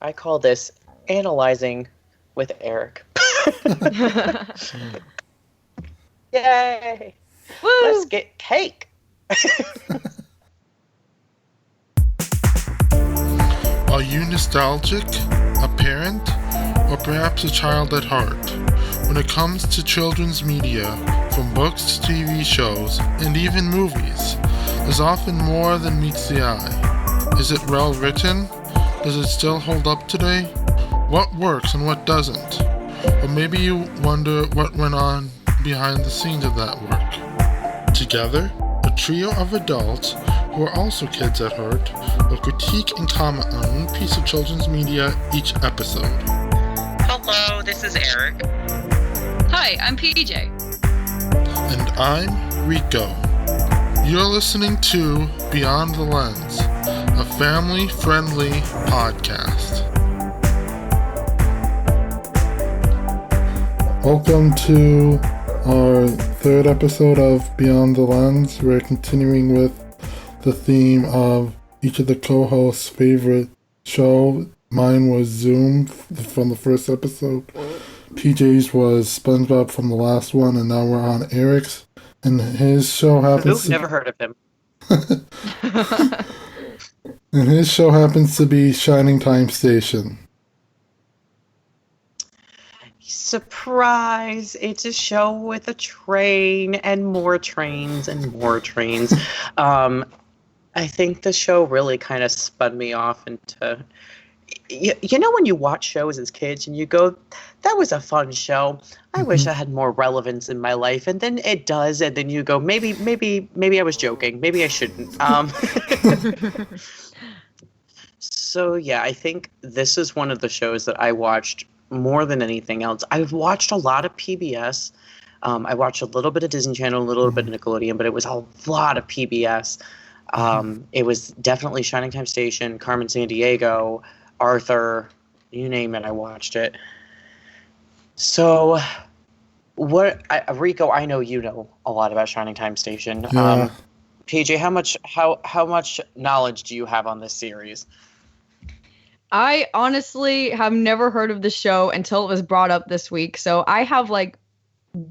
I call this Analyzing with Eric. Yay! Woo! Let's get cake! Are you nostalgic, a parent, or perhaps a child at heart? When it comes to children's media, from books to TV shows, and even movies, there's often more than meets the eye. Is it well written? Does it still hold up today? What works and what doesn't? Or maybe you wonder what went on behind the scenes of that work. Together, a trio of adults who are also kids at heart will critique and comment on one piece of children's media each episode. Hello, this is Eric. Hi, I'm PJ. And I'm Rico. You're listening to Beyond the Lens, a family-friendly podcast. Welcome to our third episode of Beyond the Lens. We're continuing with the theme of each of the co-hosts' favorite show. Mine was Zoom from the first episode. PJ's was SpongeBob from the last one, and now we're on Eric's. And his show happens Never heard of him. And his show happens to be Shining Time Station. Surprise! It's a show with a train and more trains and more trains. I think the show really kind of spun me off into... You know when you watch shows as kids and you go, that was a fun show. I wish I had more relevance in my life. And then it does, and then you go, maybe I was joking. Maybe I shouldn't. So yeah, I think this is one of the shows that I watched more than anything else. I've watched a lot of PBS. I watched a little bit of Disney Channel, a little bit of Nickelodeon, but it was a lot of PBS. It was definitely Shining Time Station, Carmen Sandiego, Arthur, you name it, I watched it. So, Rico, I know you know a lot about Shining Time Station. Yeah. PJ, how much knowledge do you have on this series? I honestly have never heard of the show until it was brought up this week, so I have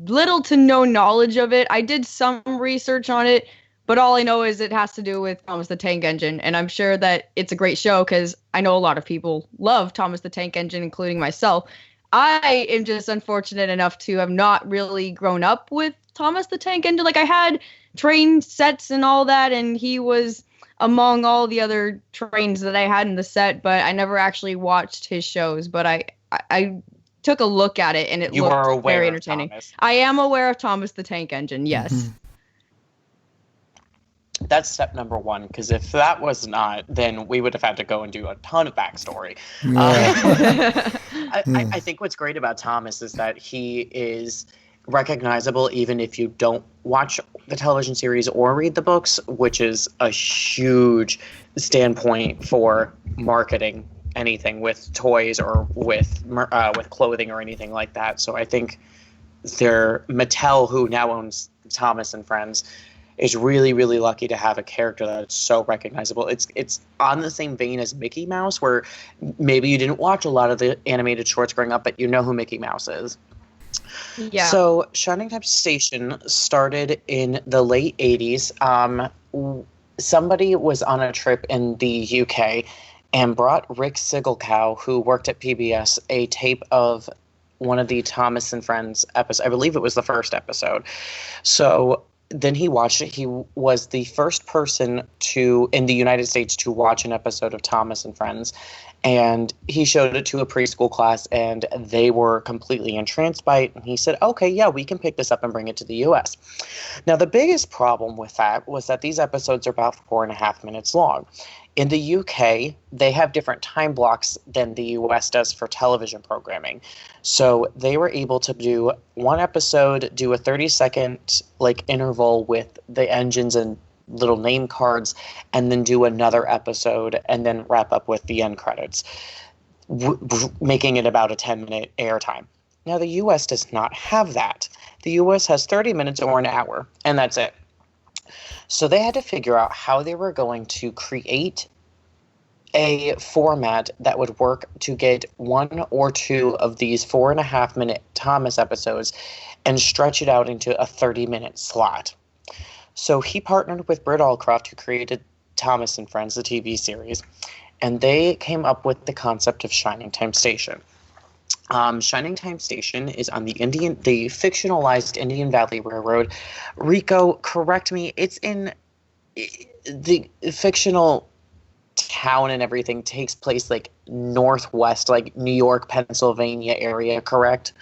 little to no knowledge of it. I did some research on it, but all I know is it has to do with Thomas the Tank Engine, and I'm sure that it's a great show because I know a lot of people love Thomas the Tank Engine, including myself. I am just unfortunate enough to have not really grown up with Thomas the Tank Engine. I had train sets and all that, and he was among all the other trains that I had in the set, but I never actually watched his shows. But I took a look at it, and it looked very entertaining. I am aware of Thomas the Tank Engine, yes. Mm-hmm. That's step number one, because if that was not, then we would have had to go and do a ton of backstory. Yeah. I think what's great about Thomas is that he is recognizable even if you don't watch the television series or read the books, which is a huge standpoint for marketing anything with toys or with clothing or anything like that. So I think Mattel, who now owns Thomas and Friends, is really, really lucky to have a character that's so recognizable. It's on the same vein as Mickey Mouse, where maybe you didn't watch a lot of the animated shorts growing up, but you know who Mickey Mouse is. Yeah. So Shining Time Station started in the late 80s. Somebody was on a trip in the UK and brought Rick Sigelcow, who worked at PBS, a tape of one of the Thomas and Friends episodes. I believe it was the first episode. So then he watched it. He was the first person in the United States to watch an episode of Thomas and Friends. And he showed it to a preschool class, and they were completely entranced by it. And he said, okay, yeah, we can pick this up and bring it to the U.S. Now, the biggest problem with that was that these episodes are about 4.5 minutes long. In the UK, they have different time blocks than the US does for television programming. So they were able to do one episode, do a 30-second interval with the engines and little name cards, and then do another episode and then wrap up with the end credits, making it about a 10-minute airtime. Now, the US does not have that. The US has 30 minutes or an hour, and that's it. So they had to figure out how they were going to create a format that would work to get 1 or 2 of these 4.5-minute Thomas episodes and stretch it out into a 30-minute slot. So he partnered with Britt Allcroft, who created Thomas and Friends, the TV series, and they came up with the concept of Shining Time Station. Shining Time Station is on the fictionalized Indian Valley Railroad. Rico, correct me, it's in the fictional town and everything takes place like northwest, like New York, Pennsylvania area, correct?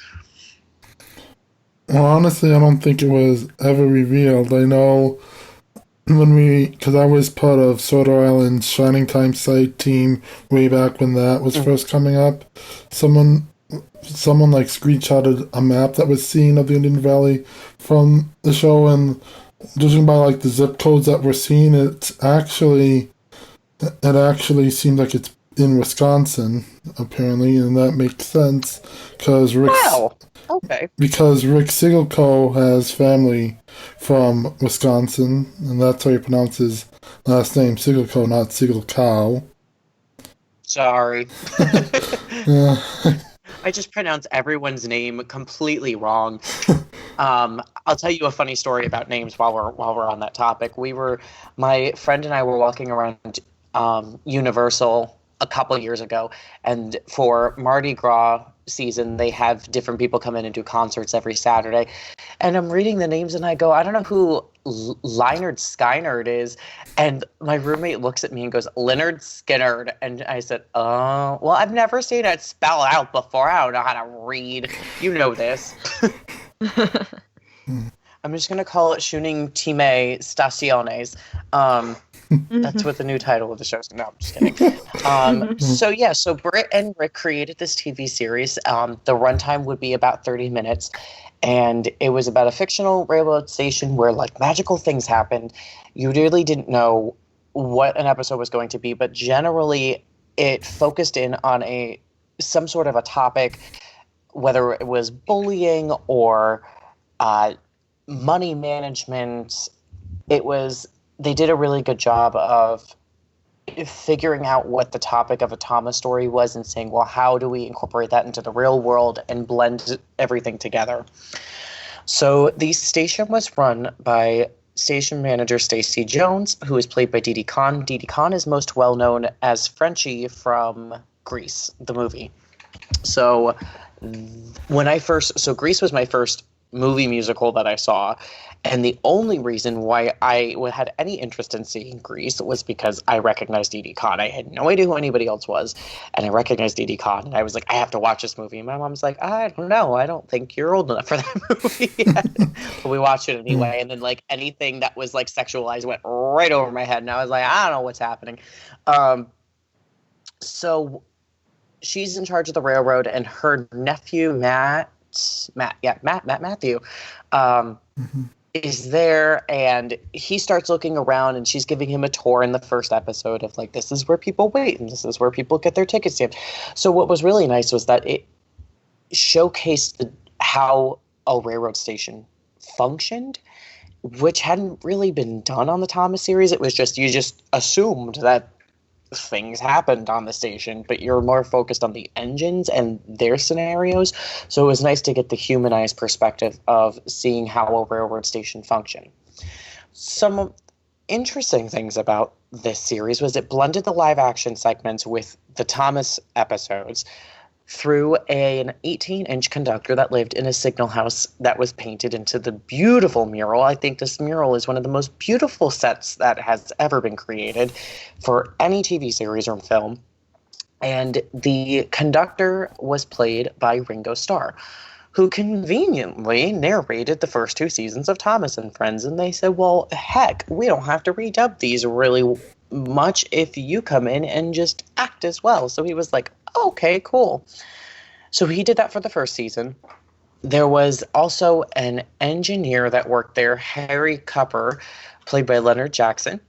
Well, honestly, I don't think it was ever revealed. I know because I was part of Soda Island's Shining Time site team way back when that was first coming up. Someone like screenshotted a map that was seen of the Indian Valley from the show, and judging by like the zip codes that were seen, it actually seems like it's in Wisconsin, apparently, and that makes sense because Rick Siggelkow has family from Wisconsin, and that's how he pronounces last name, Siggelkow, not Siggelkow. Sorry. I just pronounce everyone's name completely wrong. I'll tell you a funny story about names while we're on that topic. My friend and I were walking around Universal a couple years ago, and for Mardi Gras season, they have different people come in and do concerts every Saturday. And I'm reading the names, and I go, I don't know who Lynyrd Skynyrd is. And my roommate looks at me and goes, Lynyrd Skynyrd. And I said, oh, well, I've never seen it spelled out before. I don't know how to read. You know this. I'm just going to call it Shooting Time Staciones. That's what the new title of the show is. No, I'm just kidding. So Britt and Rick created this TV series. The runtime would be about 30 minutes. And it was about a fictional railroad station where like magical things happened. You really didn't know what an episode was going to be, but generally it focused in on some sort of a topic, whether it was bullying or money management. They did a really good job of figuring out what the topic of a Thomas story was and saying, well, how do we incorporate that into the real world and blend everything together? So the station was run by station manager Stacey Jones, who is played by Didi Khan. Didi Khan is most well known as Frenchie from Grease, the movie. So Grease was my first movie musical that I saw, and the only reason why I had any interest in seeing Grease was because I recognized Didi Khan. I had no idea who anybody else was, and I recognized Didi Khan, and I was like, I have to watch this movie. And my mom's like, I don't know, I don't think you're old enough for that movie yet. But we watched it anyway, and then like anything that was like sexualized went right over my head, and I was like, I don't know what's happening. So she's in charge of the railroad, and her nephew Matthew is there, and he starts looking around, and she's giving him a tour in the first episode of like, this is where people wait and this is where people get their tickets stamped. So what was really nice was that it showcased how a railroad station functioned, which hadn't really been done on the Thomas series. It was you just assumed that things happened on the station, but you're more focused on the engines and their scenarios. So it was nice to get the humanized perspective of seeing how a railroad station functioned. Some interesting things about this series was it blended the live action segments with the Thomas episodes through an 18-inch conductor that lived in a signal house that was painted into the beautiful mural. I think this mural is one of the most beautiful sets that has ever been created for any TV series or film. And the conductor was played by Ringo Starr, who conveniently narrated the first 2 seasons of Thomas and Friends. And they said, well, heck, we don't have to redub these really much if you come in and just act as well. So he was like, okay, cool. So he did that for the first season. There was also an engineer that worked there, Harry Cupper, played by Leonard Jackson.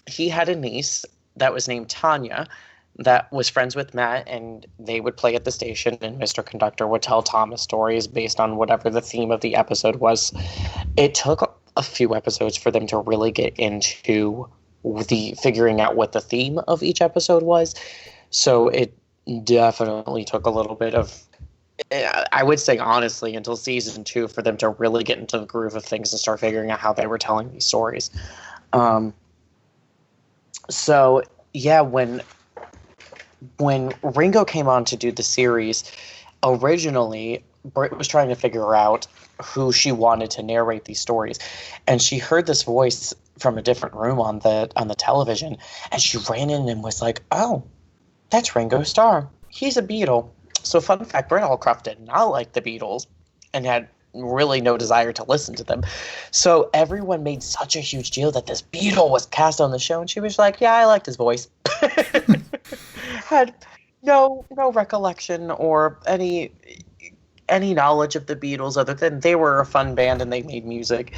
He had a niece that was named Tanya that was friends with Matt, and they would play at the station, and Mr. Conductor would tell Thomas stories based on whatever the theme of the episode was. It took a few episodes for them to really get into figuring out what the theme of each episode was. So it definitely took a little bit of, I would say honestly, until season 2 for them to really get into the groove of things and start figuring out how they were telling these stories. So yeah, when Ringo came on to do the series, originally Britt was trying to figure out who she wanted to narrate these stories, and she heard this voice from a different room on the television, and she ran in and was like, "Oh, that's Ringo Starr. He's a Beatle." So fun fact, Britt Allcroft did not like the Beatles and had really no desire to listen to them. So everyone made such a huge deal that this Beatle was cast on the show, and she was like, "Yeah, I liked his voice." Had no recollection or any knowledge of the Beatles other than they were a fun band and they made music.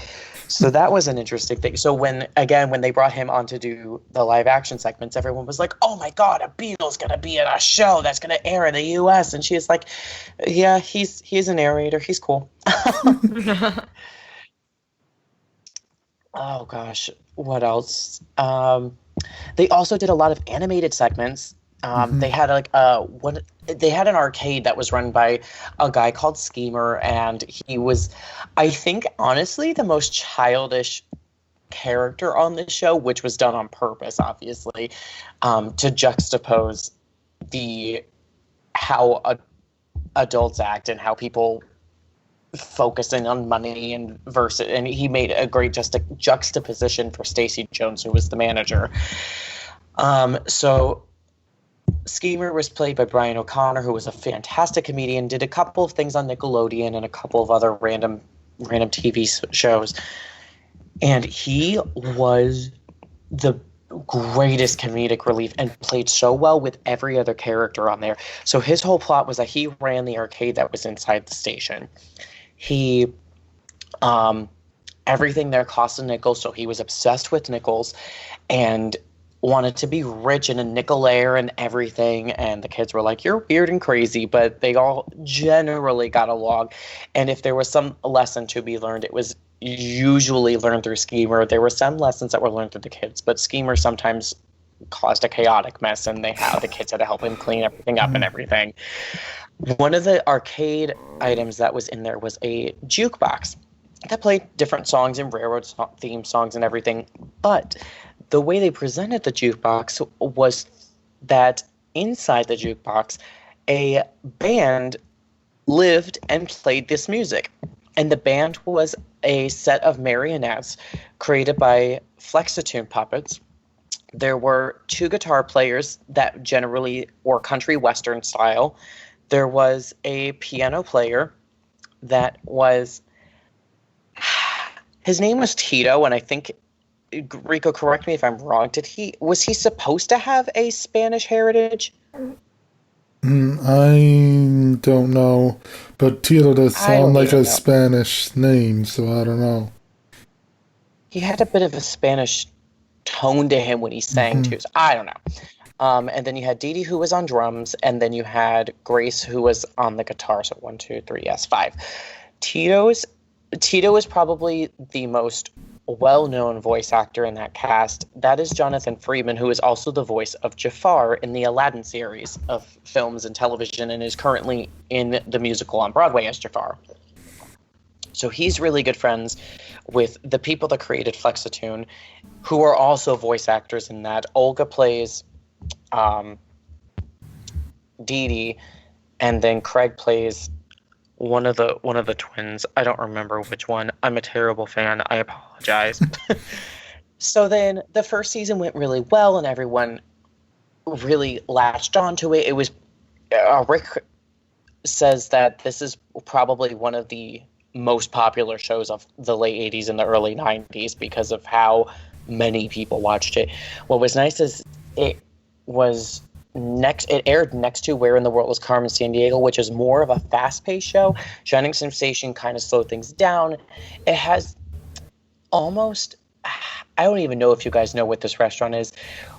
So that was an interesting thing. So when they brought him on to do the live action segments, everyone was like, "Oh my God, a Beatles gonna be in a show that's gonna air in the US." And she's like, "Yeah, he's a narrator. He's cool." Oh gosh, what else? They also did a lot of animated segments. They had they had an arcade that was run by a guy called Schemer, and he was, I think, honestly, the most childish character on this show, which was done on purpose, obviously, to juxtapose how adults act and how people focusing on money and he made a great juxtaposition for Stacey Jones, who was the manager. So Schemer was played by Brian O'Connor, who was a fantastic comedian, did a couple of things on Nickelodeon and a couple of other random TV shows. And he was the greatest comedic relief and played so well with every other character on there. So his whole plot was that he ran the arcade that was inside the station. He, everything there cost a nickel, so he was obsessed with nickels and wanted to be rich and a nickelaire and everything. And the kids were like, "You're weird and crazy," but they all generally got along. And if there was some lesson to be learned, it was usually learned through Schemer. There were some lessons that were learned through the kids, but Schemer sometimes caused a chaotic mess, and the kids had to help him clean everything up and everything. One of the arcade items that was in there was a jukebox that played different songs and railroad theme songs and everything. But the way they presented the jukebox was that inside the jukebox, a band lived and played this music. And the band was a set of marionettes created by Flexitoon puppets. There were 2 guitar players that generally were country western style. There was a piano player that was, his name was Tito, and I think, Rico, correct me if I'm wrong, was he supposed to have a Spanish heritage? I don't know, but Tito does sound like a Spanish name, so I don't know. He had a bit of a Spanish tone to him when he sang too, so I don't know. And then you had Dee Dee, who was on drums, and then you had Grace, who was on the guitar. So 1, 2, 3, yes, 5. Tito is probably the most well-known voice actor in that cast. That is Jonathan Freeman, who is also the voice of Jafar in the Aladdin series of films and television, and is currently in the musical on Broadway as Jafar. So he's really good friends with the people that created Flexitoon, who are also voice actors in that. Olga plays Dee Dee, and then Craig plays one of the twins. I don't remember which one. I'm a terrible fan. I apologize. So then the first season went really well, and everyone really latched onto it. It was Rick says that this is probably one of the most popular shows of the late 80s and the early 90s because of how many people watched it. What was nice is it aired next to Where in the World is Carmen Sandiego, which is more of a fast-paced show. Shining Sensation kind of slowed things down. It has almost, I don't even know if you guys know what this restaurant is.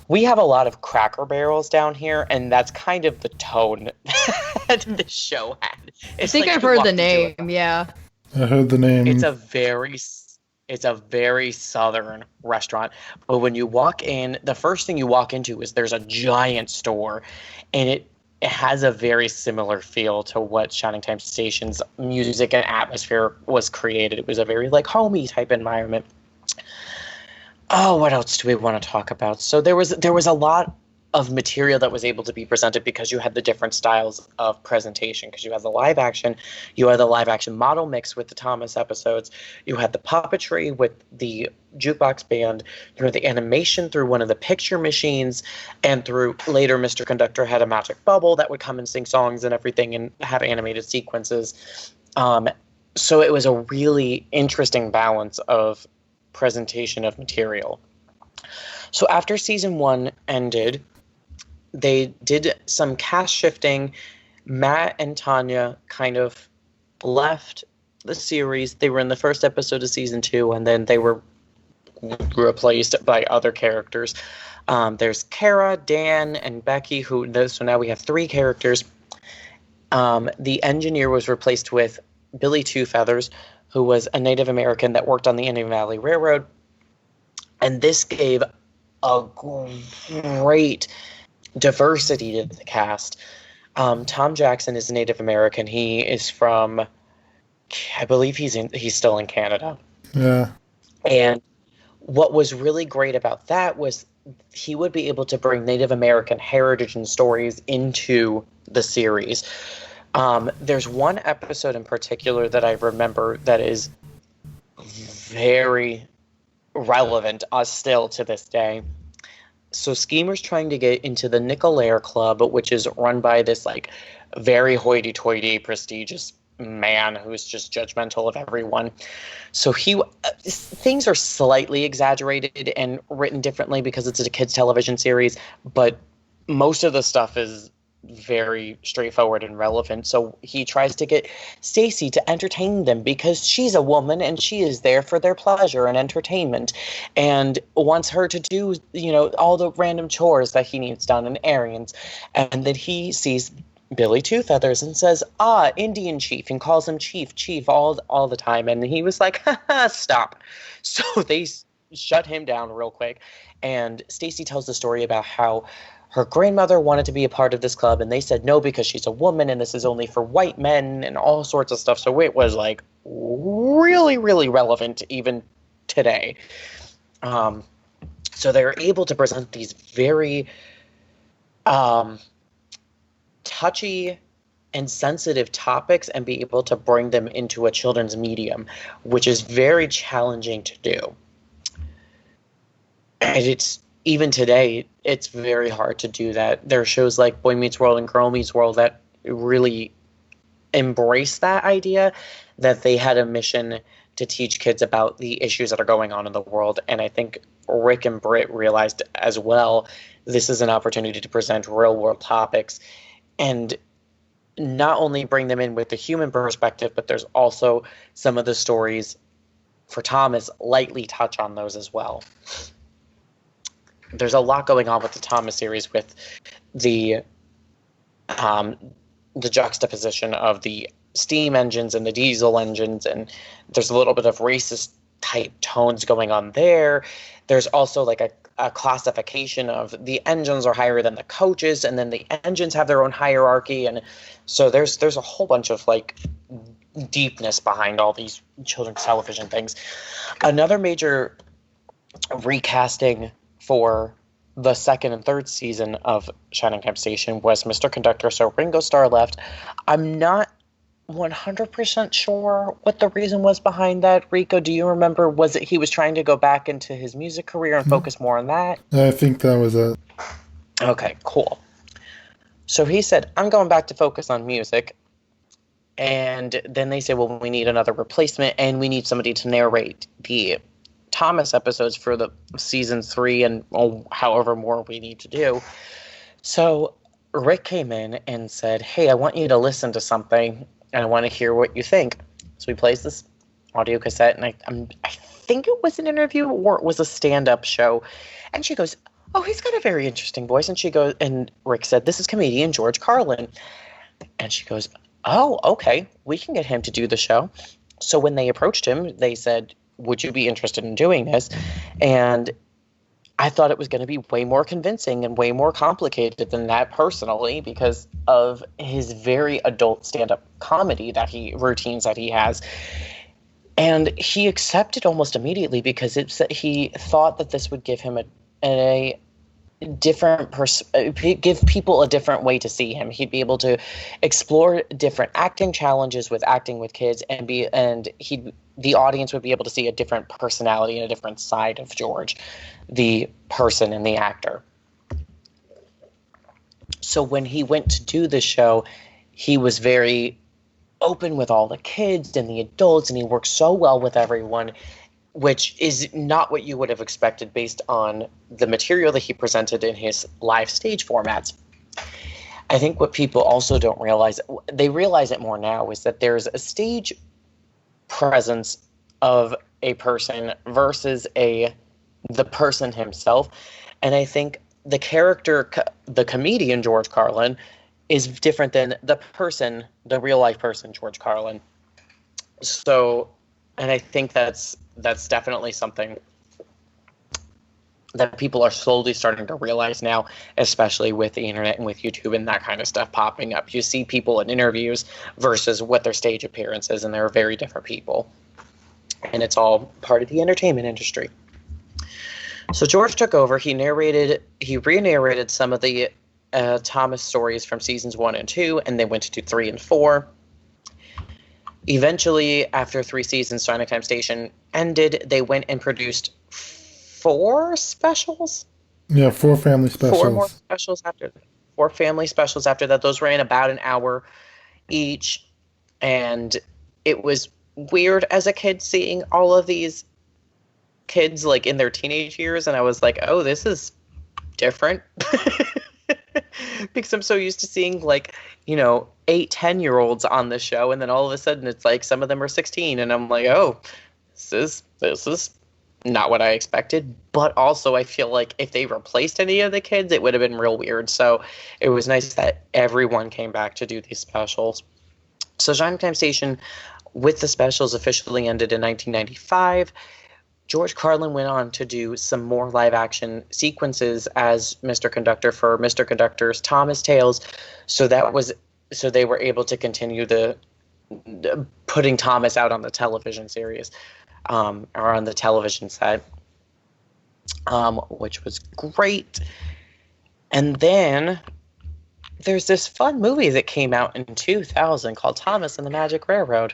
We have a lot of Cracker Barrels down here, and that's kind of the tone that this show had. I think I've heard the name, yeah. I heard the name. It's a very It's a very southern restaurant. But when you walk in, the first thing you walk into is there's a giant store, and it has a very similar feel to what Shining Time Station's music and atmosphere was created. It was a very like homey type environment. Oh, what else do we want to talk about? So there was a lot of material that was able to be presented because you had the different styles of presentation, because you had the live action model mix with the Thomas episodes, you had the puppetry with the Jukebox band, you had the animation through one of the picture machines, and through later Mr. Conductor had a magic bubble that would come and sing songs and everything and have animated sequences. So it was a really interesting balance of presentation of material. So after season 1 ended, they did some cast shifting. Matt and Tanya kind of left the series. They were in the first episode of season 2, and then they were replaced by other characters. There's Kara, Dan, and Becky, so now we have 3 characters. The engineer was replaced with Billy Two Feathers, who was a Native American that worked on the Indian Valley Railroad. And this gave a great diversity to the cast. Tom Jackson is a Native American. He is from, I believe he's still in Canada. Yeah. And what was really great about that was he would be able to bring Native American heritage and stories into the series. There's one episode in particular that I remember that is very relevant still to this day. So Schemer's trying to get into the Nicolaire Club, which is run by this like very hoity-toity, prestigious man who's just judgmental of everyone. So things are slightly exaggerated and written differently because it's a kids' television series, but most of the stuff is very straightforward and relevant. So he tries to get Stacy to entertain them because she's a woman and she is there for their pleasure and entertainment, and wants her to do, all the random chores that he needs done and errands. And then he sees Billy Two Feathers and says, Indian chief, and calls him chief all the time. And he was like, stop. So they shut him down real quick. And Stacy tells the story about how her grandmother wanted to be a part of this club, and they said no because she's a woman, and this is only for white men, and all sorts of stuff. So it was like really, really relevant even today. So they're able to present these very touchy and sensitive topics and be able to bring them into a children's medium, which is very challenging to do. And even today, it's very hard to do that. There are shows like Boy Meets World and Girl Meets World that really embrace that idea, that they had a mission to teach kids about the issues that are going on in the world. And I think Rick and Britt realized as well, this is an opportunity to present real-world topics and not only bring them in with the human perspective, but there's also some of the stories for Thomas lightly touch on those as well. There's a lot going on with the Thomas series with the juxtaposition of the steam engines and the diesel engines, and there's a little bit of racist type tones going on there. There's also like a classification of the engines are higher than the coaches, and then the engines have their own hierarchy, and so there's a whole bunch of like deepness behind all these children's television things. Another major recasting for the second and third season of Shining Time Station was Mr. Conductor. So Ringo Starr left. I'm not 100% sure what the reason was behind that. Rico, do you remember? Was it he was trying to go back into his music career and focus more on that? I think that was it. Okay, cool. So he said, I'm going back to focus on music. And then they say, well, we need another replacement, and we need somebody to narrate the Thomas episodes for the season 3 and however more we need to do. So Rick came in and said, hey, I want you to listen to something and I want to hear what you think. So he plays this audio cassette, and I think it was an interview or it was a stand-up show. And she goes, oh, he's got a very interesting voice. And she goes, and Rick said, this is comedian George Carlin. And she goes, oh, okay, we can get him to do the show. So when they approached him, they said, would you be interested in doing this? And I thought it was going to be way more convincing and way more complicated than that personally, because of his very adult stand-up comedy routines that he has. And he accepted almost immediately because he thought that this would give him a different give people a different way to see him. He'd be able to explore different acting challenges with acting with kids, and the audience would be able to see a different personality and a different side of George, the person and the actor. So when he went to do the show, he was very open with all the kids and the adults, and he worked so well with everyone, which is not what you would have expected based on the material that he presented in his live stage formats. I think what people also don't realize, they realize it more now, is that there's a stage presence of a person versus the person himself. And I think the character, the comedian George Carlin, is different than the person, the real life person, George Carlin. So, and I think that's definitely something that people are slowly starting to realize now, especially with the internet and with YouTube and that kind of stuff popping up. You see people in interviews versus what their stage appearance is, and they're very different people. And it's all part of the entertainment industry. So George took over. He re-narrated some of the Thomas stories from seasons 1 and 2, and they went to 3 and 4. Eventually, after 3 seasons, Shining Time Station ended. They went and produced 4 specials? Yeah, 4 family specials. 4 more specials after 4 family specials after that. Those ran about an hour each, and it was weird as a kid seeing all of these kids like in their teenage years, and I was like, oh, this is different. Because I'm so used to seeing 8, 10-year-olds on the show, and then all of a sudden it's like some of them are 16, and I'm like, oh, this is not what I expected. But also I feel like if they replaced any of the kids, it would have been real weird. So it was nice that everyone came back to do these specials. So Shining Time Station with the specials officially ended in 1995. George Carlin went on to do some more live-action sequences as Mr. Conductor for Mr. Conductor's Thomas Tales, so they were able to continue the putting Thomas out on the television series, or on the television set, which was great. And then there's this fun movie that came out in 2000 called Thomas and the Magic Railroad.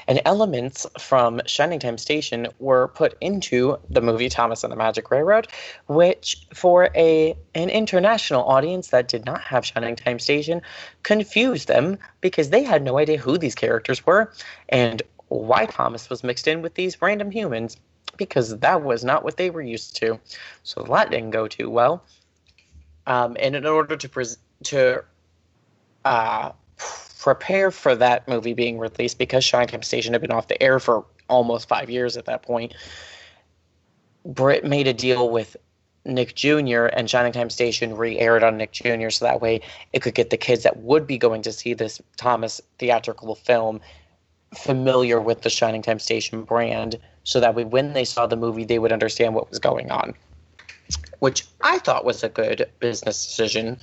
And elements from Shining Time Station were put into the movie Thomas and the Magic Railroad, which for an international audience that did not have Shining Time Station confused them because they had no idea who these characters were and why Thomas was mixed in with these random humans, because that was not what they were used to. So that didn't go too well. And in order to prepare for that movie being released, because Shining Time Station had been off the air for almost 5 years at that point, Britt made a deal with Nick Jr. and Shining Time Station re-aired on Nick Jr. so that way it could get the kids that would be going to see this Thomas theatrical film familiar with the Shining Time Station brand, so that way when they saw the movie they would understand what was going on, which I thought was a good business decision.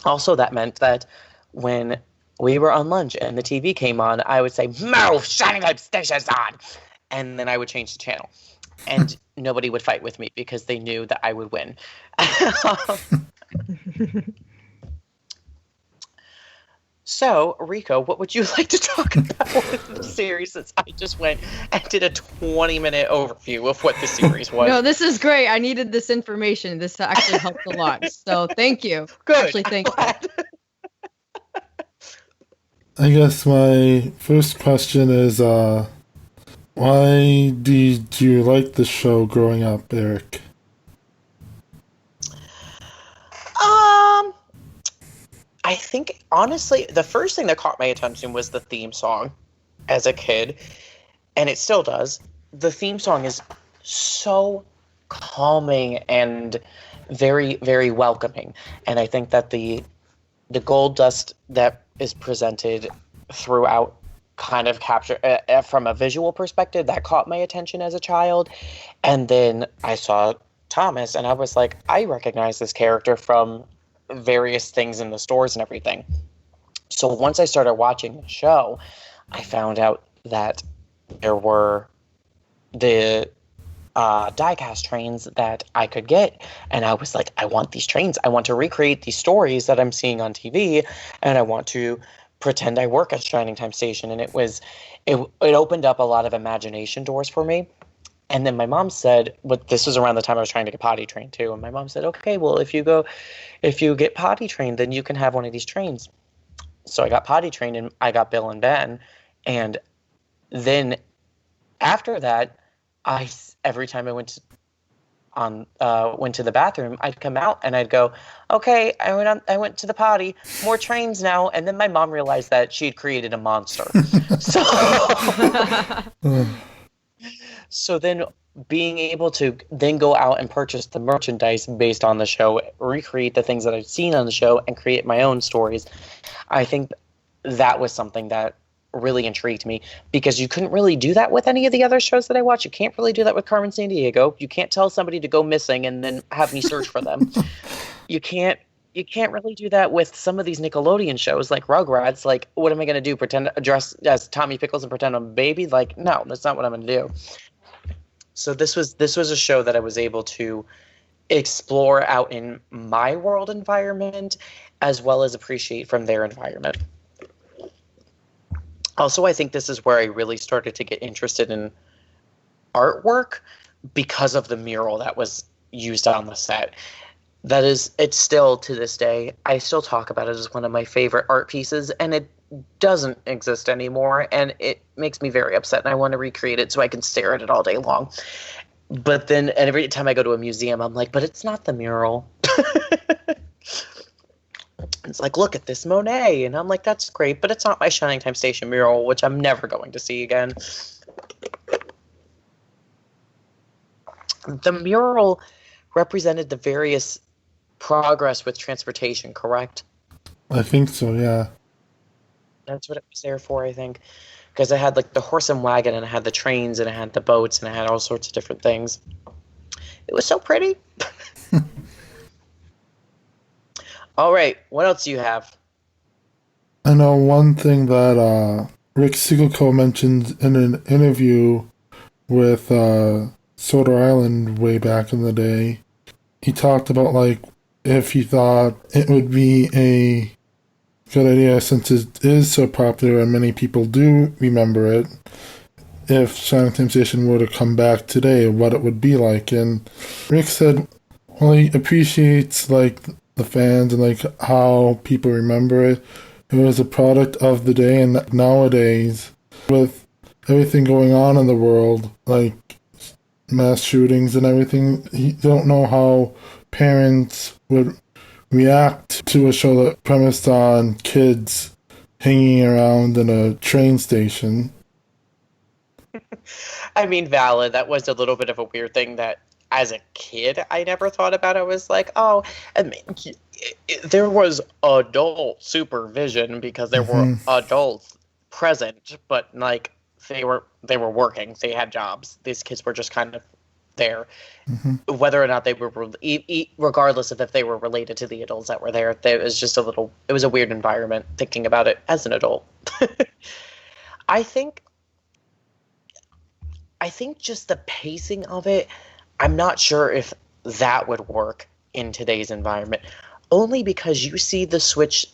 Also, that meant that when we were on lunch and the TV came on, I would say, "Move, Shining Time Station's on!" And then I would change the channel. And nobody would fight with me because they knew that I would win. So, Rico, what would you like to talk about with the series, since I just went and did a 20-minute overview of what the series was? No, this is great. I needed this information. This actually helped a lot. So thank you. Good. Actually, thank you. I guess my first question is, why did you like the show growing up, Eric? I think, honestly, the first thing that caught my attention was the theme song as a kid, and it still does. The theme song is so calming and very, very welcoming, and I think that the gold dust that is presented throughout kind of capture from a visual perspective that caught my attention as a child. And then I saw Thomas and I was like, I recognize this character from various things in the stores and everything. So once I started watching the show, I found out that there were the diecast trains that I could get, and I was like, I want these trains. I want to recreate these stories that I'm seeing on TV, and I want to pretend I work at Shining Time Station. And it opened up a lot of imagination doors for me. And then my mom said, but this was around the time I was trying to get potty trained too. And my mom said, okay, well, if you get potty trained, then you can have one of these trains. So I got potty trained and I got Bill and Ben. And then after that, every time I went to the bathroom, I'd come out and I'd go, okay, I went to the potty, more trains now. And then my mom realized that she'd created a monster. So then being able to then go out and purchase the merchandise based on the show, recreate the things that I've seen on the show, and create my own stories, I think that was something that really intrigued me, because you couldn't really do that with any of the other shows that I watch. You can't really do that with Carmen Sandiego. You can't tell somebody to go missing and then have me search for them. You can't really do that with some of these Nickelodeon shows like Rugrats. Like, what am I going to do? Pretend dress as Tommy Pickles and pretend I'm a baby? Like, no, that's not what I'm going to do. So this was a show that I was able to explore out in my world environment, as well as appreciate from their environment. Also, I think this is where I really started to get interested in artwork, because of the mural that was used on the set. It's still, to this day, I still talk about it as one of my favorite art pieces, and it doesn't exist anymore, and it makes me very upset, and I want to recreate it so I can stare at it all day long. But then, and every time I go to a museum, I'm like, but it's not the mural. It's like, look at this Monet. And I'm like, that's great, but it's not my Shining Time Station mural, which I'm never going to see again. The mural represented the various progress with transportation, correct? I think so, yeah. That's what it was there for, I think. Because it had like the horse and wagon, and it had the trains, and it had the boats, and it had all sorts of different things. It was so pretty. All right, what else do you have? I know one thing that Rick Scherer mentioned in an interview with Soda Island way back in the day. He talked about, like, if he thought it would be a good idea, since it is so popular and many people do remember it, if Shining Time Station were to come back today, what it would be like. And Rick said, well, he appreciates, like, the fans and like how people remember it. It was a product of the day, and nowadays, with everything going on in the world, like mass shootings and everything, you don't know how parents would react to a show that premised on kids hanging around in a train station. I mean, valid. That was a little bit of a weird thing that, as a kid, I never thought about. I was like, oh, I mean, there was adult supervision because there were adults present, but like they were working. They had jobs. These kids were just kind of there, whether or not they were, regardless of if they were related to the adults that were there. It was just it was a weird environment thinking about it as an adult. I think just the pacing of it, I'm not sure if that would work in today's environment, only because you see the switch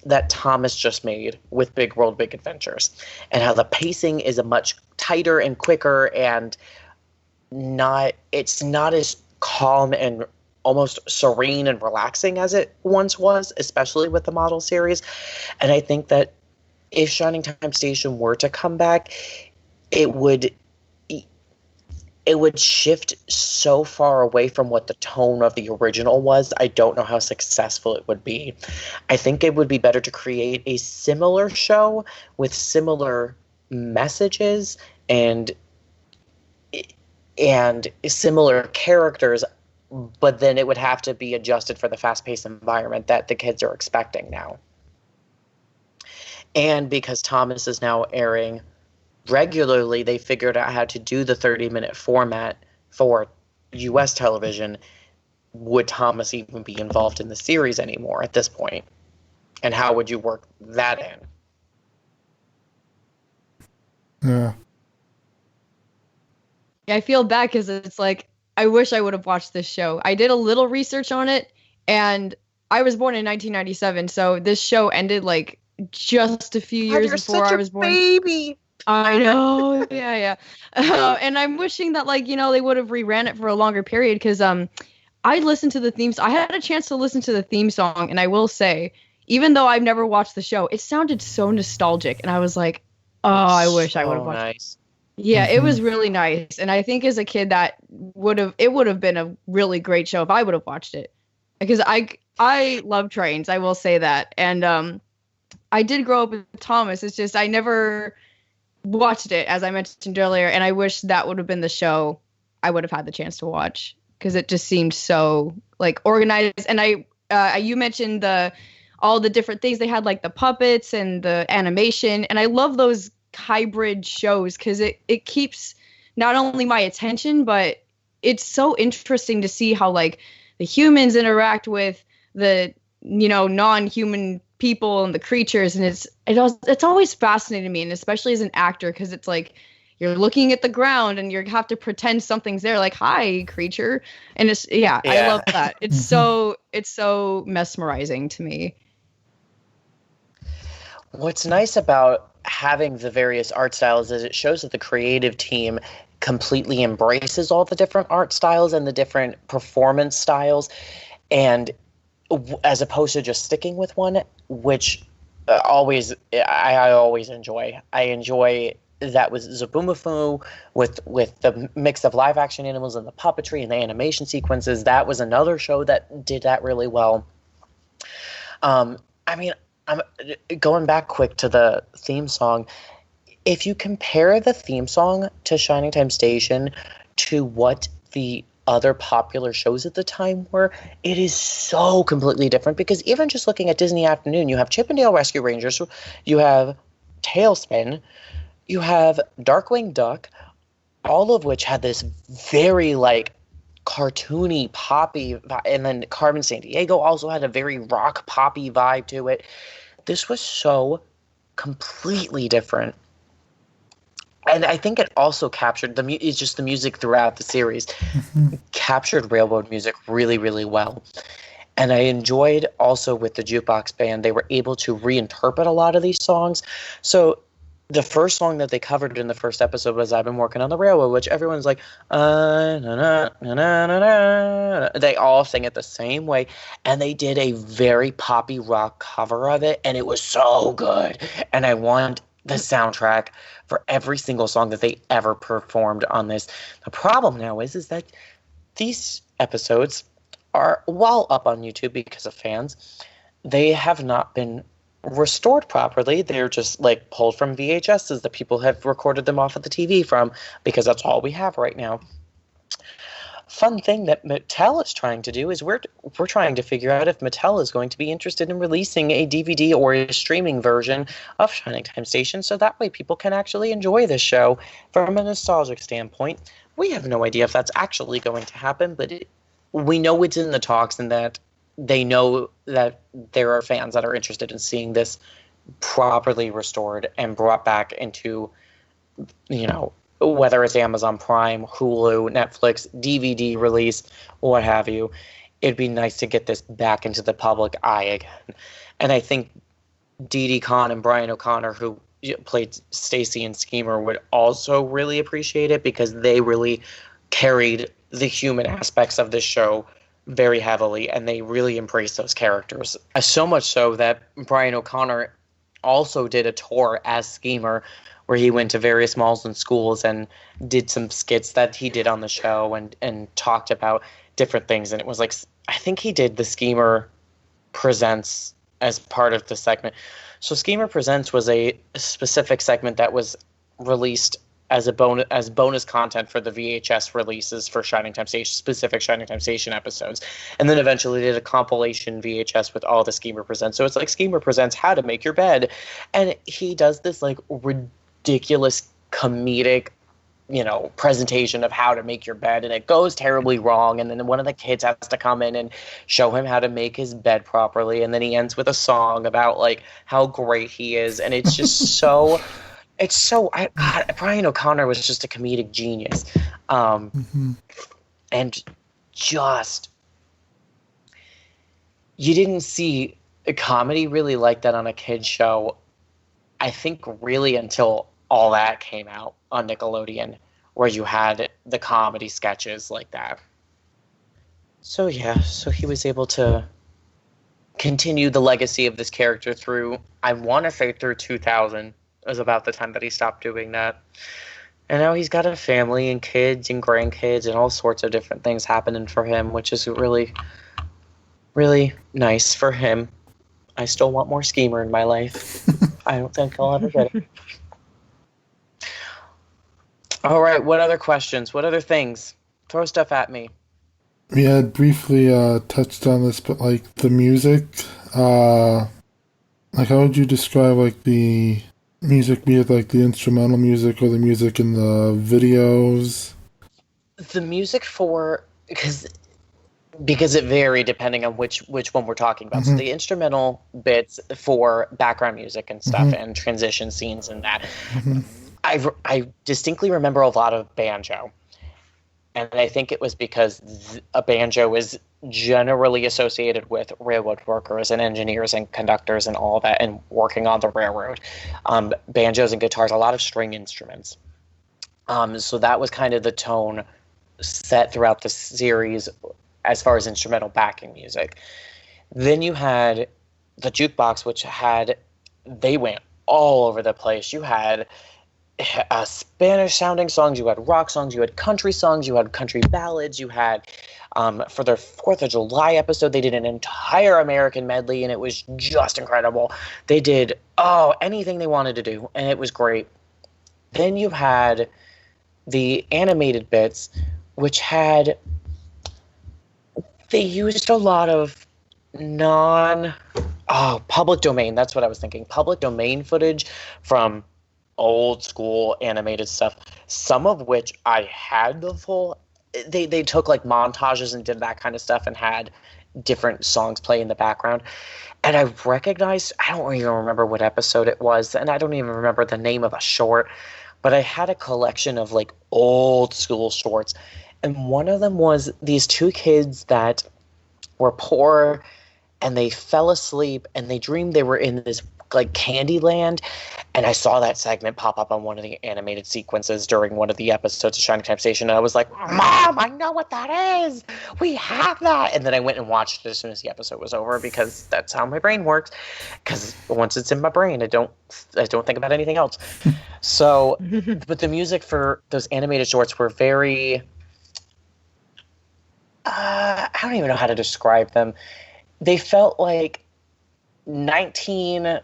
that Thomas just made with Big World, Big Adventures, and how the pacing is a much tighter and quicker, and it's not as calm and almost serene and relaxing as it once was, especially with the model series. And I think that if Shining Time Station were to come back, it would shift so far away from what the tone of the original was. I don't know how successful it would be. I think it would be better to create a similar show with similar messages and similar characters, but then it would have to be adjusted for the fast-paced environment that the kids are expecting now. And because Thomas is now airing regularly, they figured out how to do the 30-minute format for U.S. television. Would Thomas even be involved in the series anymore at this point? And how would you work that in? Yeah. I feel bad because it's like, I wish I would have watched this show. I did a little research on it, and I was born in 1997, so this show ended like just a few years before I was born. Baby. I know. Yeah. And I'm wishing that, like, you know, they would have reran it for a longer period, because I listened to the themes. I had a chance to listen to the theme song, and I will say, even though I've never watched the show, it sounded so nostalgic, and I was like, oh, I wish I would have watched nice. it. Yeah, it was really nice. And I think as a kid that would have been a really great show if I would have watched it. Because I love trains, I will say that. And I did grow up with Thomas. It's just I never watched it, as I mentioned earlier, and I wish that would have been the show I would have had the chance to watch, because it just seemed so like organized. And you mentioned all the different things they had, like the puppets and the animation, and I love those hybrid shows because it keeps not only my attention, but it's so interesting to see how like the humans interact with the, you know, non-human people and the creatures, and it's always fascinating to me, and especially as an actor, because it's like you're looking at the ground and you have to pretend something's there, like, hi creature, and it's I love that. It's so mesmerizing to me. What's nice about having the various art styles is it shows that the creative team completely embraces all the different art styles and the different performance styles, and as opposed to just sticking with one, which I always enjoy. I enjoy that with Zaboomafoo, with the mix of live action animals and the puppetry and the animation sequences. That was another show that did that really well. I mean, I'm going back quick to the theme song. If you compare the theme song to Shining Time Station to what the other popular shows at the time were, it is so completely different, because even just looking at Disney Afternoon, you have Chip and Dale Rescue Rangers, you have Tailspin, you have Darkwing Duck, all of which had this very like cartoony poppy, and then Carmen Sandiego also had a very rock poppy vibe to it. This was so completely different. And I think it also captured it's just the music throughout the series captured railroad music really, really well. And I enjoyed also with the Jukebox band, they were able to reinterpret a lot of these songs. So the first song that they covered in the first episode was I've Been Working on the Railroad, which everyone's like, na, na, na, na, na, na. They all sing it the same way. And they did a very poppy rock cover of it, and it was so good. And I want the soundtrack for every single song that they ever performed on this. The problem now is that these episodes are, while up on YouTube because of fans, they have not been restored properly. They're just like pulled from VHSs that people have recorded them off of the TV from, because that's all we have right now. Fun thing that Mattel is trying to do is we're trying to figure out if Mattel is going to be interested in releasing a DVD or a streaming version of Shining Time Station, so that way people can actually enjoy this show from a nostalgic standpoint. We have no idea if that's actually going to happen, but we know it's in the talks, and that they know that there are fans that are interested in seeing this properly restored and brought back into, you know, whether it's Amazon Prime, Hulu, Netflix, DVD release, what have you. It'd be nice to get this back into the public eye again. And I think Dee Dee Conn and Brian O'Connor, who played Stacy and Schemer, would also really appreciate it, because they really carried the human aspects of this show very heavily, and they really embraced those characters. So much so that Brian O'Connor also did a tour as Schemer, where he went to various malls and schools and did some skits that he did on the show and talked about different things. And it was like, I think he did the Schemer Presents as part of the segment. So Schemer Presents was a specific segment that was released as bonus content for the VHS releases for Shining Time Station, specific Shining Time Station episodes. And then eventually did a compilation VHS with all the Schemer Presents. So it's like Schemer Presents How to Make Your Bed. And he does this like ridiculous comedic, presentation of how to make your bed, and it goes terribly wrong. And then one of the kids has to come in and show him how to make his bed properly. And then he ends with a song about like how great he is. And it's just Brian O'Connor was just a comedic genius. And just, you didn't see a comedy really like that on a kid's show, I think, really until All That came out on Nickelodeon, where you had the comedy sketches like that. So he was able to continue the legacy of this character through, I want to say through 2000 was about the time that he stopped doing that. And now he's got a family and kids and grandkids and all sorts of different things happening for him, which is really, really nice for him. I still want more Schemer in my life. I don't think I'll ever get it. All right, what other questions? What other things? Throw stuff at me. We had briefly touched on this, but like the music, like how would you describe like the music, be it like the instrumental music or the music in the videos? The music because it varied depending on which one we're talking about. So the instrumental bits for background music and stuff and transition scenes and that. I distinctly remember a lot of banjo. And I think it was because a banjo is generally associated with railroad workers and engineers and conductors and all that, and working on the railroad. Banjos and guitars, a lot of string instruments. So that was kind of the tone set throughout the series as far as instrumental backing music. Then you had the jukebox, which they went all over the place. You had Spanish-sounding songs, you had rock songs, you had country songs, you had country ballads, you had, for their 4th of July episode, they did an entire American medley, and it was just incredible. They did, anything they wanted to do, and it was great. Then you had the animated bits, which they used a lot of public domain, that's what I was thinking, public domain footage from old school animated stuff, some of which I had the full. They took like montages and did that kind of stuff and had different songs play in the background. And I recognized, I don't even remember what episode it was, and I don't even remember the name of a short, but I had a collection of like old school shorts. And one of them was these two kids that were poor and they fell asleep and they dreamed they were in this like candy land. And I saw that segment pop up on one of the animated sequences during one of the episodes of Shining Time Station, and I was like, Mom, I know what that is. We have that. And then I went and watched it as soon as the episode was over, because that's how my brain works. Because once it's in my brain, I don't think about anything else. So, but the music for those animated shorts were very, I don't even know how to describe them. They felt like 1920s,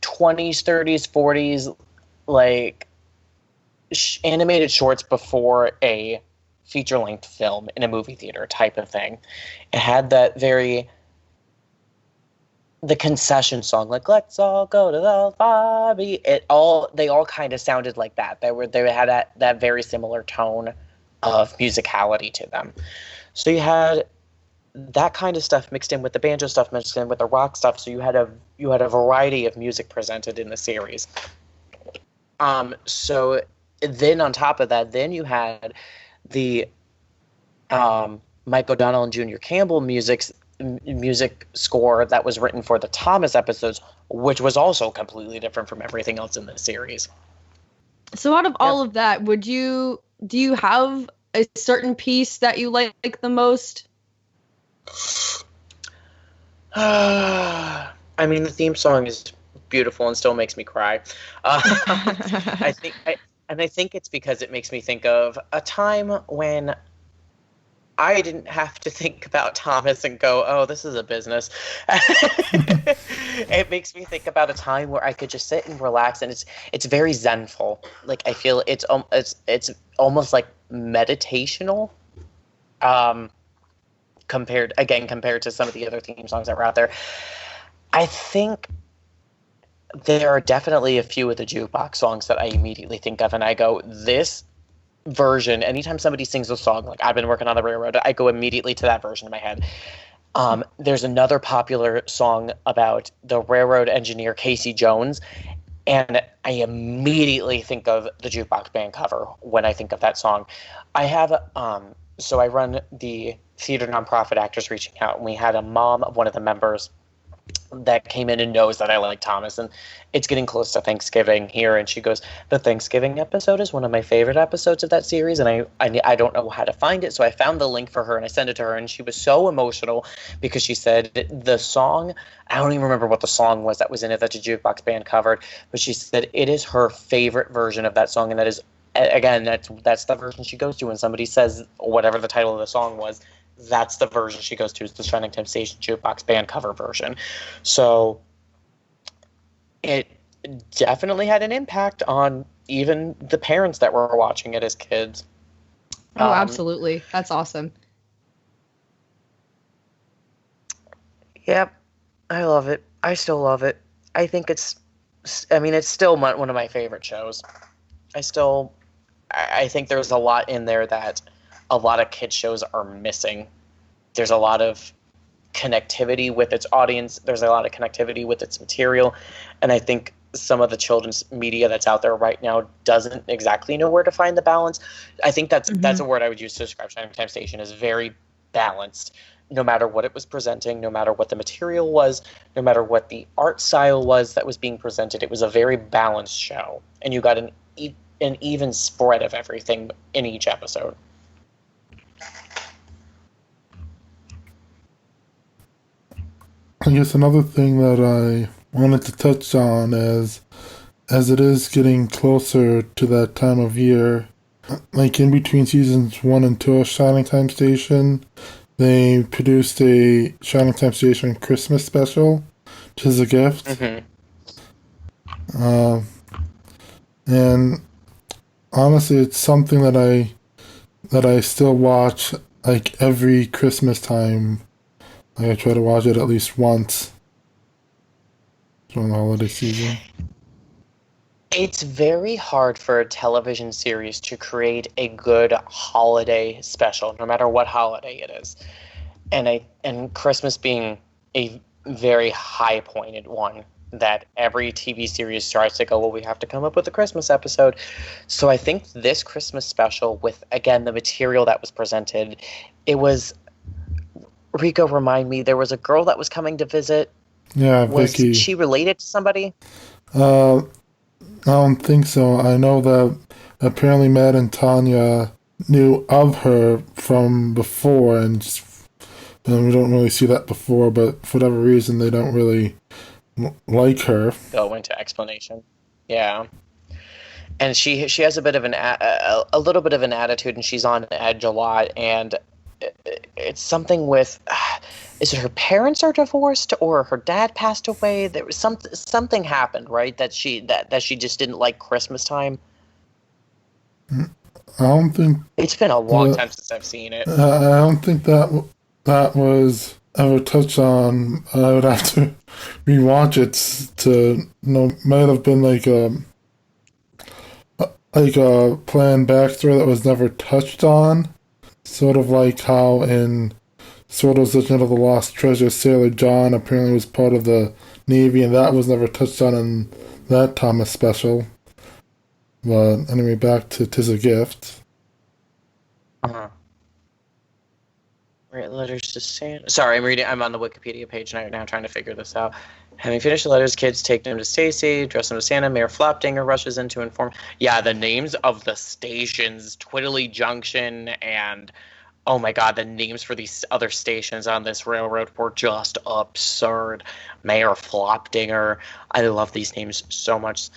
30s, 40s, like animated shorts before a feature-length film in a movie theater type of thing. It had that the concession song, like "Let's all go to the lobby." They all kind of sounded like that. They had that very similar tone of musicality to them. So you had that kind of stuff mixed in with the banjo stuff, mixed in with the rock stuff. So you had a variety of music presented in the series. So then on top of that, then you had the Mike O'Donnell and Junior Campbell music score that was written for the Thomas episodes, which was also completely different from everything else in the series. So out of all of that, do you have a certain piece that you like the most? I mean, the theme song is beautiful and still makes me cry. I think it's because it makes me think of a time when I didn't have to think about Thomas and go, oh, this is a business. It makes me think about a time where I could just sit and relax, and it's very zenful. Like, I feel it's almost like meditational, compared to some of the other theme songs that were out there. I think there are definitely a few of the Jukebox songs that I immediately think of, and I go, this version, anytime somebody sings a song, like I've been working on the railroad, I go immediately to that version in my head. There's another popular song about the railroad engineer Casey Jones, and I immediately think of the Jukebox Band cover when I think of that song. I have so I run the theater nonprofit Actors Reaching Out, and we had a mom of one of the members that came in and knows that I like Thomas, and it's getting close to Thanksgiving here, and she goes, the Thanksgiving episode is one of my favorite episodes of that series, and I don't know how to find it, so I found the link for her and I sent it to her, and she was so emotional because she said the song, I don't even remember what the song was that was in it that the Jukebox Band covered, but she said it is her favorite version of that song, and that is, again, that's the version she goes to when somebody says whatever the title of the song was. That's the version she goes to, is the Shining Temptation Jukebox Band cover version. So it definitely had an impact on even the parents that were watching it as kids. Oh, absolutely. That's awesome. Yep. I love it. I still love it. I think it's still one of my favorite shows. I think there's a lot in there that a lot of kids shows are missing. There's a lot of connectivity with its audience. There's a lot of connectivity with its material. And I think some of the children's media that's out there right now doesn't exactly know where to find the balance. I think that's a word I would use to describe Shining Temptation, is very balanced. No matter what it was presenting, no matter what the material was, no matter what the art style was that was being presented, it was a very balanced show. And you got an even spread of everything in each episode. I guess another thing that I wanted to touch on is, as it is getting closer to that time of year, like in between seasons 1 and 2 of Shining Time Station, they produced a Shining Time Station Christmas special, "'Tis a Gift." Mm-hmm. And honestly, it's something that I still watch like every Christmas time. I try to watch it at least once during the holiday season. It's very hard for a television series to create a good holiday special, no matter what holiday it is. And Christmas being a very high-pointed one that every TV series tries to go, well, we have to come up with a Christmas episode. So I think this Christmas special, with, again, the material that was presented, it was... Rico, remind me, there was a girl that was coming to visit. Yeah, was Vicky. She related to somebody? I don't think so. I know that apparently Matt and Tanya knew of her from before, and we don't really see that before, but for whatever reason, they don't really like her. Go into explanation. Yeah. And she has a bit of a little bit of an attitude, and she's on edge a lot, and it's something with, is it her parents are divorced or her dad passed away? There was something happened, right? That she just didn't like Christmas time. I don't think it's been a long time since I've seen it. I don't think that was ever touched on. I would have to rewatch it to know. Might have been like a planned backstory that was never touched on. Sort of like how in Sordo's Legend of the Lost Treasure, Sailor John apparently was part of the Navy, and that was never touched on in that Thomas special. But anyway, back to "'Tis a Gift." Uh-huh. Write letters to Santa. Sorry, I'm on the Wikipedia page now trying to figure this out. Having finished the letters, kids take them to Stacy, dress them to Santa. Mayor Flopdinger rushes in to inform. Yeah, the names of the stations, Twiddly Junction, and oh my god, the names for these other stations on this railroad were just absurd. Mayor Flopdinger. I love these names so much.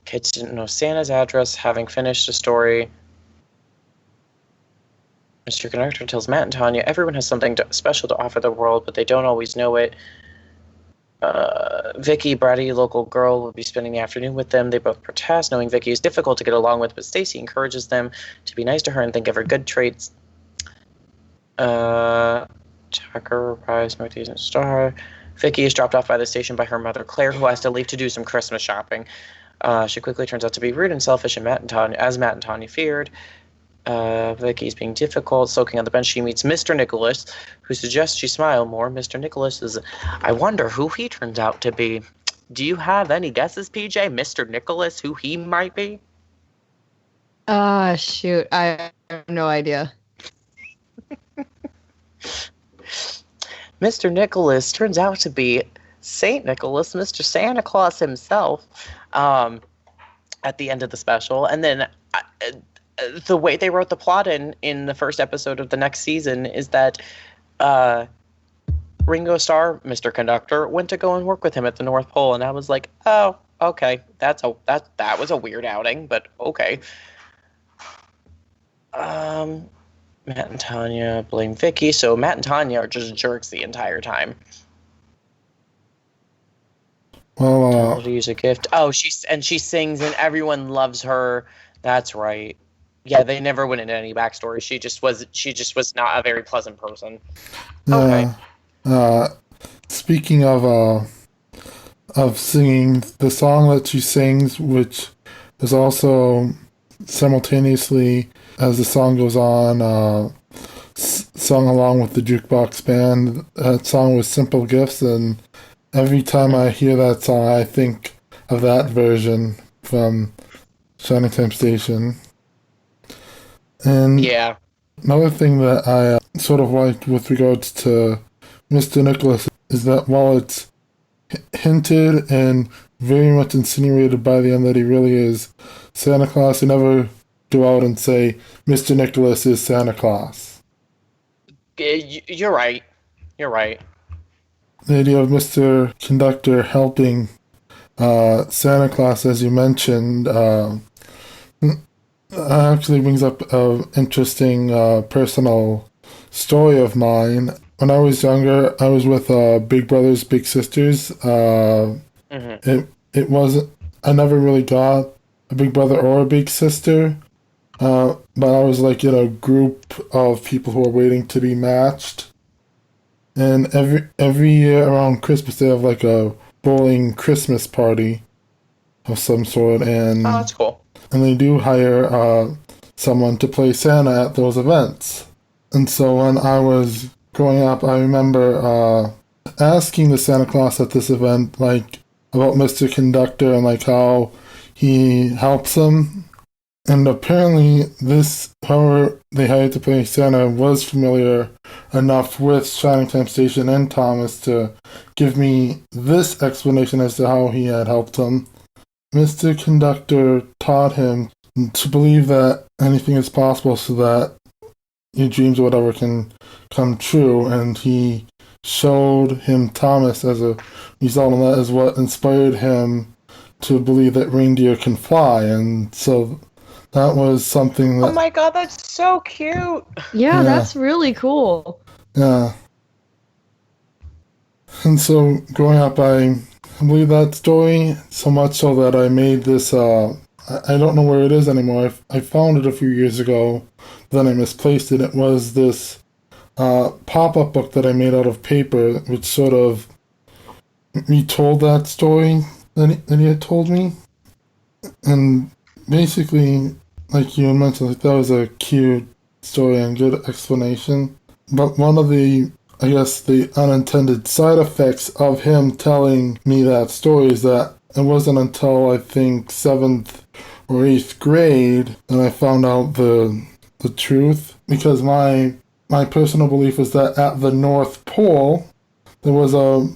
Kids didn't know Santa's address. Having finished the story, Mr. Conductor tells Matt and Tanya everyone has something special to offer the world, but they don't always know it. Vicky, bratty local girl, will be spending the afternoon with them. They both protest, knowing Vicky is difficult to get along with, but Stacy encourages them to be nice to her and think of her good traits. Tucker, Rise, Northeast, and Star. Vicky is dropped off by the station by her mother, Claire, who has to leave to do some Christmas shopping. She quickly turns out to be rude and selfish, and Matt and Tanya feared. Vicky's being difficult. Soaking on the bench, she meets Mr. Nicholas, who suggests she smile more. Mr. Nicholas is... I wonder who he turns out to be. Do you have any guesses, PJ? Mr. Nicholas, who he might be? Shoot. I have no idea. Mr. Nicholas turns out to be St. Nicholas, Mr. Santa Claus himself, at the end of the special. And then... the way they wrote the plot in the first episode of the next season is that Ringo Starr, Mr. Conductor, went to go and work with him at the North Pole, and I was like, oh, okay, that was a weird outing, but okay. Matt and Tanya blame Vicky, so Matt and Tanya are just jerks the entire time. Well, to use a gift. Oh, she sings, and everyone loves her. That's right. Yeah, they never went into any backstory. She just was not a very pleasant person. Okay. Speaking of singing, the song that she sings, which is also simultaneously as the song goes on, sung along with the Jukebox band. That song was "Simple Gifts," and every time I hear that song, I think of that version from Shining Time Station. And yeah, another thing that I sort of liked with regards to Mr. Nicholas is that while it's hinted and very much insinuated by the end that he really is Santa Claus, he never go out and say Mr. Nicholas is Santa Claus. You're right. You're right. The idea of Mr. Conductor helping Santa Claus, as you mentioned, actually brings up an interesting personal story of mine. When I was younger, I was with Big Brothers Big Sisters. It wasn't... I never really got a big brother or a big sister, but I was like in a group of people who were waiting to be matched. And every year around Christmas, they have like a bowling Christmas party of some sort, and oh, that's cool. And they do hire someone to play Santa at those events. And so when I was growing up, I remember asking the Santa Claus at this event, like, about Mr. Conductor and, like, how he helps them. And apparently this, whoever they hired to play Santa, was familiar enough with Shining Time Station and Thomas to give me this explanation as to how he had helped him. Mr. Conductor taught him to believe that anything is possible so that your dreams or whatever can come true, and he showed him Thomas as a result, and that is what inspired him to believe that reindeer can fly, and so that was something that... Oh my god, that's so cute! Yeah, that's really cool. Yeah. And so, growing up, I believe that story so much so that I made this, I don't know where it is anymore. I found it a few years ago, then I misplaced it. It was this pop-up book that I made out of paper, which sort of retold that story that he had told me. And basically, like you mentioned, like, that was a cute story and good explanation. But one of the, I guess, the unintended side effects of him telling me that story is that it wasn't until, I think, 7th or 8th grade that I found out the truth. Because my personal belief is that at the North Pole, there was a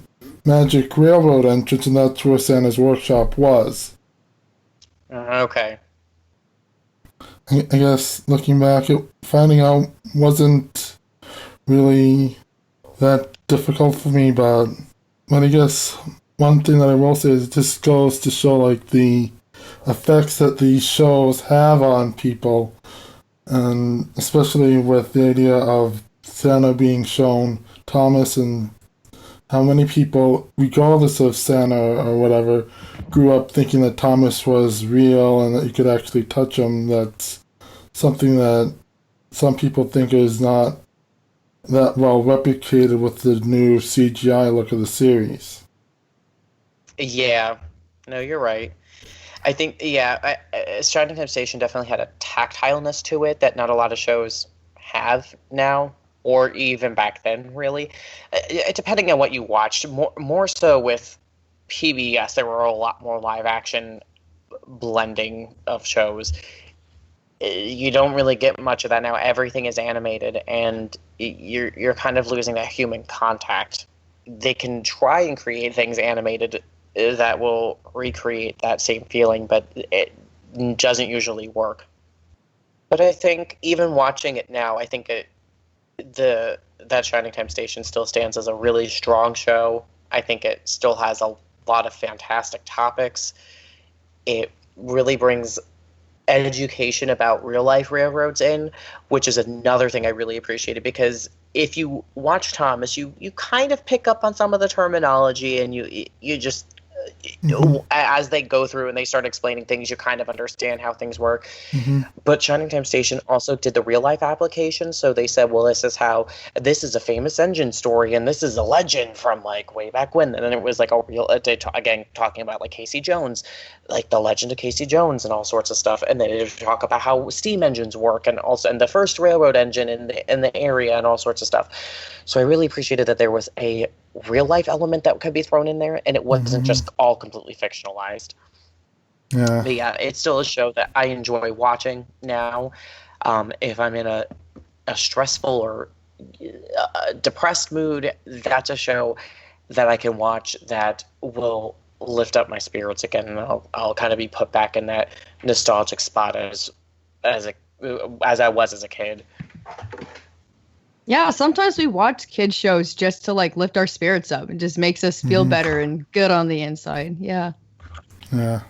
magic railroad entrance, and that's where Santa's workshop was. Okay. I guess, looking back, finding out wasn't really that difficult for me, but I guess one thing that I will say is it just goes to show, like, the effects that these shows have on people And especially with the idea of Santa being shown, Thomas, and how many people, regardless of Santa or whatever, grew up thinking that Thomas was real and that you could actually touch him. That's something that some people think is not that well replicated with the new CGI look of the series. Yeah, no, you're right. I think, yeah, Shining Time Station definitely had a tactileness to it that not a lot of shows have now, or even back then, really. Depending on what you watched, more so with PBS, there were a lot more live action blending of shows. You don't really get much of that now. Everything is animated, and you're kind of losing that human contact. They can try and create things animated that will recreate that same feeling, but it doesn't usually work. But I think even watching it now, I think that Shining Time Station still stands as a really strong show. I think it still has a lot of fantastic topics. It really brings education about real life railroads in, which is another thing I really appreciated, because if you watch Thomas, you kind of pick up on some of the terminology, and you just as they go through and they start explaining things, you kind of understand how things work. But Shining Time Station also did the real life application. So they said, well, this is a famous engine story, and this is a legend from like way back when. And then it was like a real, again, talking about like Casey Jones, like the legend of Casey Jones and all sorts of stuff. And then they talk about how steam engines work, and the first railroad engine in the area, and all sorts of stuff. So I really appreciated that there was a real life element that could be thrown in there, and it wasn't just all completely fictionalized. Yeah. But yeah, it's still a show that I enjoy watching now. If I'm in a stressful or depressed mood, that's a show that I can watch that will lift up my spirits again, and I'll kind of be put back in that nostalgic spot as I was as a kid. Yeah, sometimes we watch kid shows just to like lift our spirits up. It just makes us feel better and good on the inside. Yeah. Yeah.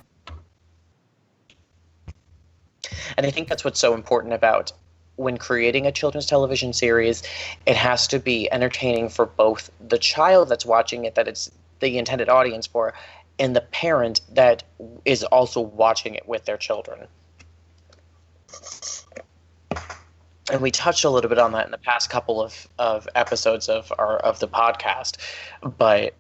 And I think that's what's so important about when creating a children's television series. It has to be entertaining for both the child that's watching it, that it's the intended audience for, and the parent that is also watching it with their children. And we touched a little bit on that in the past couple of episodes of the podcast, but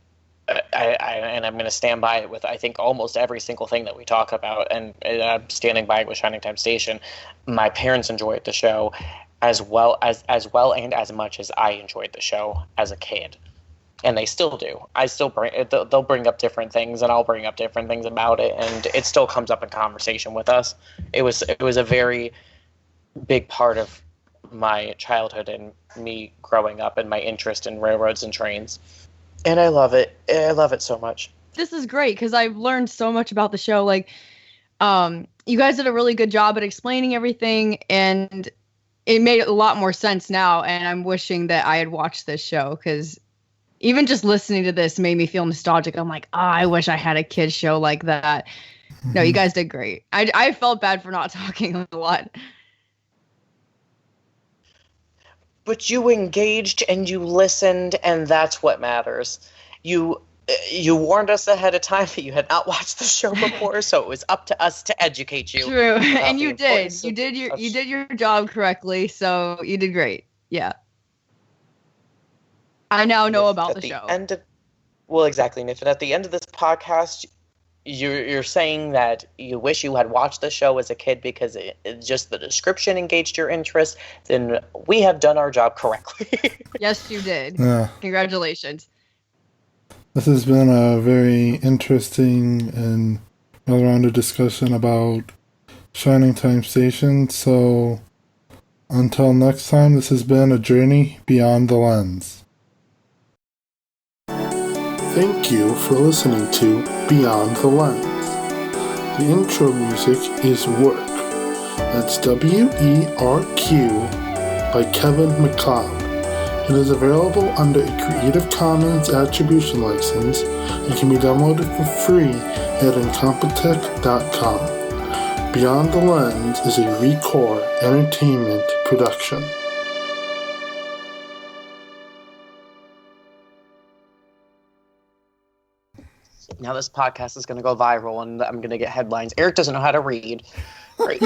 I'm going to stand by it with, I think, almost every single thing that we talk about, and I'm standing by it with Shining Time Station. My parents enjoyed the show as well and as much as I enjoyed the show as a kid, and they still do. They'll bring up different things, and I'll bring up different things about it, and it still comes up in conversation with us. It was a very big part of my childhood and me growing up, and my interest in railroads and trains. And I love it. I love it so much. This is great because I've learned so much about the show. Like, you guys did a really good job at explaining everything, and it made a lot more sense now. And I'm wishing that I had watched this show, because even just listening to this made me feel nostalgic. I'm like, I wish I had a kid's show like that. No, you guys did great. I felt bad for not talking a lot. But you engaged and you listened, and that's what matters. You warned us ahead of time that you had not watched the show before, so it was up to us to educate you. True, and you did. You did your job correctly, so you did great. Yeah. I now know about the show. Well, exactly, and if at the end of this podcast you're saying that you wish you had watched the show as a kid because just the description engaged your interest, then we have done our job correctly. Yes, you did. Yeah. Congratulations. This has been a very interesting and well-rounded discussion about Shining Time Station. So until next time, this has been a journey beyond the lens. Thank you for listening to Beyond the Lens. The intro music is Work. That's W-E-R-Q by Kevin MacLeod. It is available under a Creative Commons Attribution License and can be downloaded for free at incompetech.com. Beyond the Lens is a Recore Entertainment production. Now this podcast is going to go viral and I'm going to get headlines. Eric doesn't know how to read. Great.